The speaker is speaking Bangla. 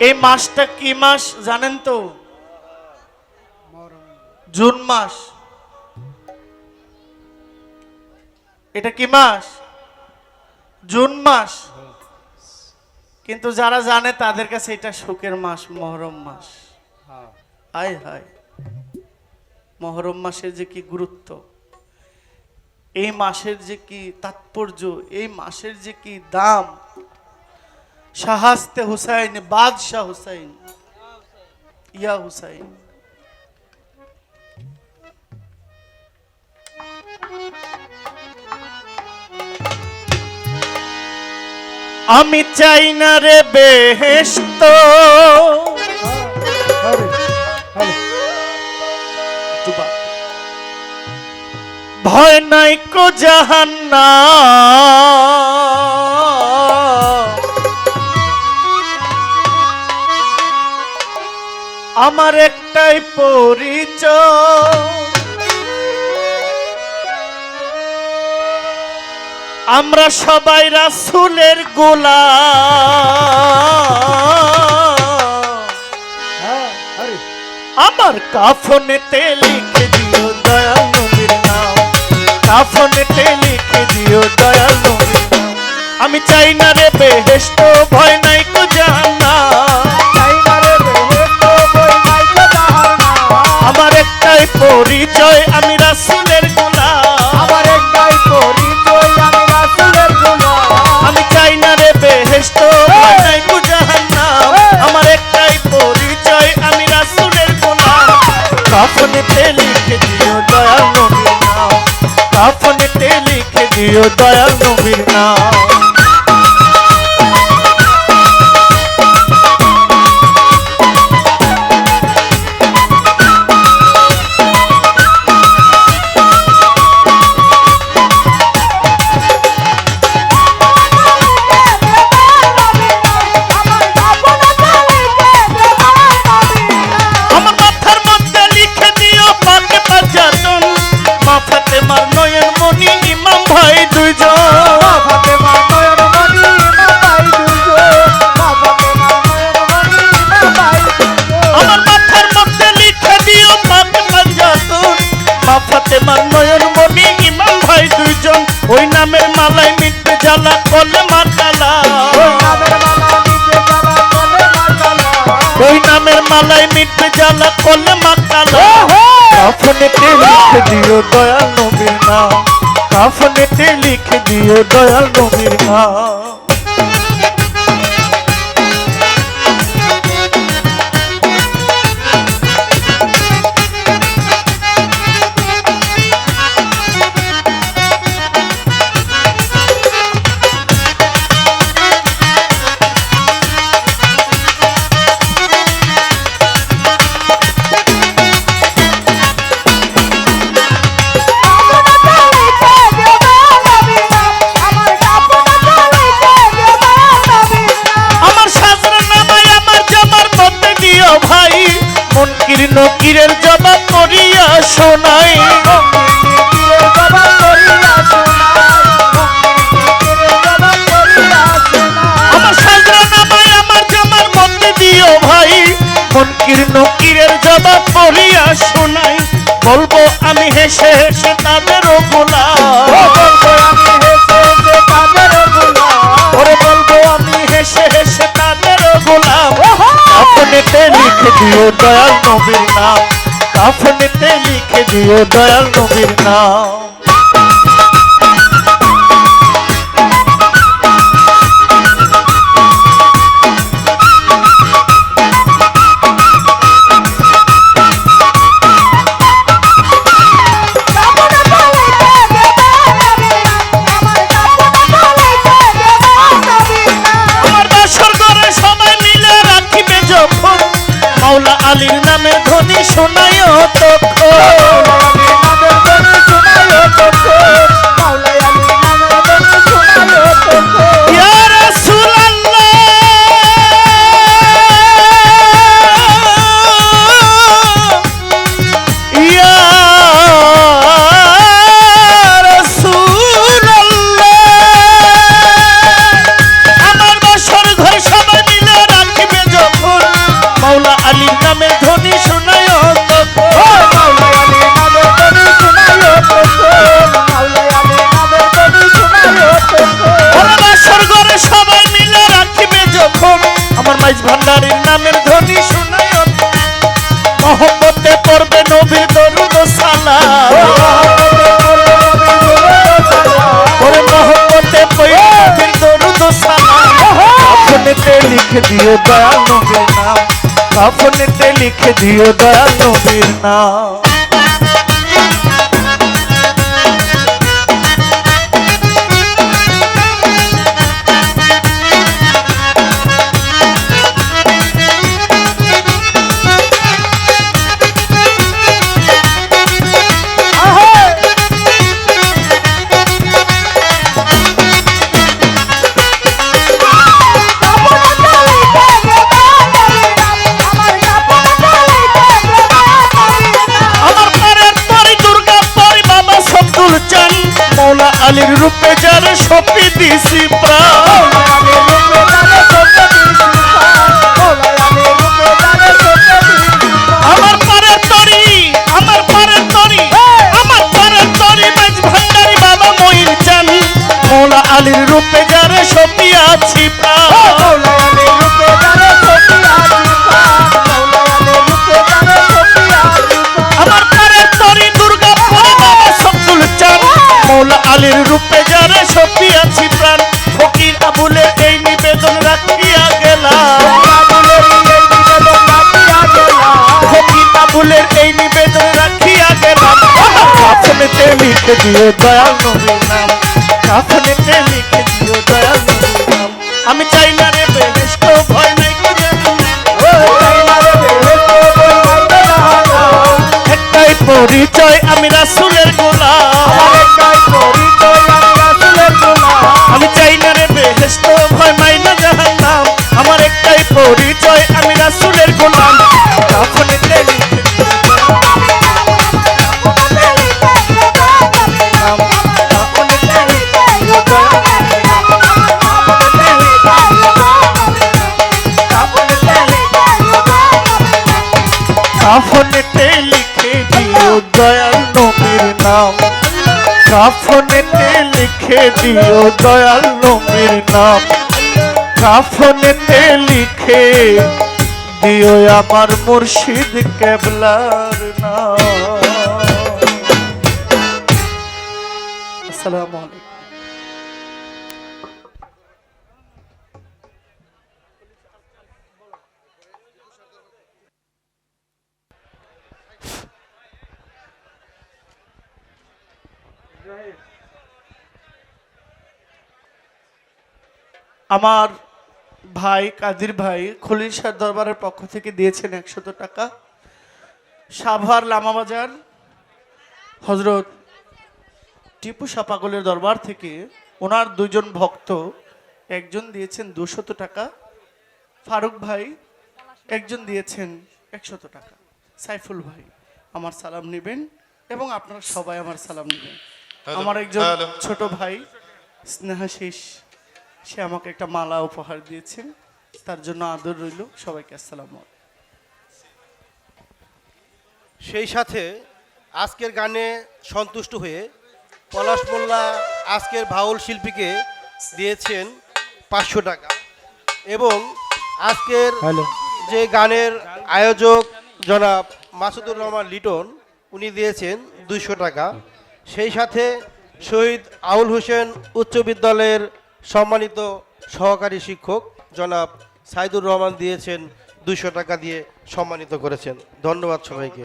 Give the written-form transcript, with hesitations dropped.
এই মাসটা কি মাস জানেন তো? জুন মাস। এটা কি মাস? জুন মাস। কিন্তু যারা জানে তাদের কাছে এটা শোকের মাস, মহরম মাস। হায় হায়, মহরম মাসের যে কি গুরুত্ব, এই মাসের যে কি তাৎপর্য, এই মাসের যে কি দাম। শাহাস্তে হুসাইন, বাদশাহ হুসাইন, ইয়া হুসাইন। আমি চাই না রে বেহেশত, ভয় নাই কো জাহান্নাম। আমার একটাই পরিচয়, আমরা সবাই রাসূলের গোলাম। আমার কাফনেতে লিখে দিও দয়াল নবীর নাম, কাফনেতে লিখে দিও দয়াল নবীর নাম। আমি চাই না রে বেহেশত, ভয় নাই কো জাহান্নাম। আমার একটাই পরিচয়, আমি রাসূলের গোলাম। আমার একটাই পরিচয়, আমি রাসূলের গোলাম। আমি চাই না রে বেহেশত, ভয় নাই কো জাহান্নাম। আমার একটাই পরিচয়, আমি রাসূলের গোলাম। কাফনেতে লিখে দিও দয়াল নবীর নাম, কাফনেতে লিখে দিও দয়াল নবীর নাম। ওই নামের মালাই মিটবে জ্বালা করলে মার কালা, ওই নামের মালাই মিটবে জ্বালা করলে মার কালা। কাফনেতে লিখে দিও দয়াল নবীর নাম, কাফনেতে লিখে দিও দয়াল নবীর নাম। নকিরের জবাব করিয়া শোনাই, আমার সাজরা নামায় আমার জামার মধ্যে দিও ভাই। মনকির নকিরের জবাব করিয়া শোনাই, বলবো আমি হেসে হেসে তাদেরও গোলাম, ওরে বলবো আমি হেসে হেসে তাদেরও গোলাম। কাফনেতে লিখে দিও দয়াল নবীর নাম, কাফনেতে লিখে দিও দয়াল নবীর নাম। মাওলা আলীর নামে ধ্বনি শোনায় ইয়া রাসূলুল্লাহ, ইয়া রাসূলুল্লাহ। আমার বাসর ঘর সবাই মিলে রাখবে যখন, মাইজ ভান্ডারীর নামের ধ্বনি শোনায় মহব্বতে পড়বে নবীর দরুদ ও সালাম ওরে মহব্বতে পড়বে নবীর দরুদ ও সালাম কাফনেতে লিখে দিও দয়াল নবীর নাম কাফনেতে লিখে দিও দয়াল নবীর নাম মৌলা আলীর রূপে যার সপি দিছি প্রাণ আমার পারের তরি আমার পারের তরি আমার পারের তরি মাঝ ভান্ডারি বাবা মঈন চান মৌলা আলীর রূপে যার সপি আছি প্রাণ আমার পারের তরি দুর্গা পরে বাবা শব্দুল চান মৌলা আলীর রূপে যারে সপি আছি প্রাণ ফকির আবুলের এই নিবেদন রাখিয়া গেলাম ফকির আবুলের এই নিবেদন রাখিয়া গেলাম কাফনেতে লিখে দিও দয়াল নবীর নাম কাফনেতে লিখে দিও দয়াল নবীর নাম আমি চাই না রে বেহেশত ভয় নাই একটাই পরিচয় আমি রাসূলের গোলাম আমি চাই না রে বেহেশত ভয় মাইনা জাহান্নাম আমার একটাই পরিচয় আমি রাসূলের গোলাম কাফনেতে লিখে দিও কাফনেতে লিখে দিও দয়াল নবীর নাম কাফনেতে লিখে দিও দয়াল নবীর নাম কাফনেতে লিখে দিও আমার মুর্শিদ কেবলার নাম আসসালামু আলাইকুম আমার ভাই কাদির ভাই খলিল শাহ দরবারের পক্ষ থেকে দিয়েছেন 100 টাকা সাভার লামাবাজার হযরত টিপু শাহ পাগলের দরবার থেকে ওনার দুজন ভক্ত একজন দিয়েছেন 200 টাকা ফারুক ভাই একজন দিয়েছেন 100 টাকা সাইফুল ভাই আমার সালাম নেবেন এবং আপনারা সবাই আমার সালাম নেবেন আমার একজন ছোট ভাই স্নেহাশিস সে আমাকে একটা মালা উপহার দিয়েছেন তার জন্য আদর রইল সবাইকে আসসালামু আলাইকুম সেই সাথে আজকের গানে সন্তুষ্ট হয়ে পলাশ মোল্লা আজকের বাউল শিল্পীকে দিয়েছেন 500 টাকা এবং আজকের যে গানের আয়োজক জনাব মাসুদুর রহমান লিটন উনি দিয়েছেন 200 টাকা সেই সাথে শহীদ আউল হোসেন উচ্চ বিদ্যালয়ের সম্মানিত সহকারী শিক্ষক জনাব সাইদুর রহমান দিয়েছেন 200 টাকা দিয়ে সম্মানিত করেছেন ধন্যবাদ সবাইকে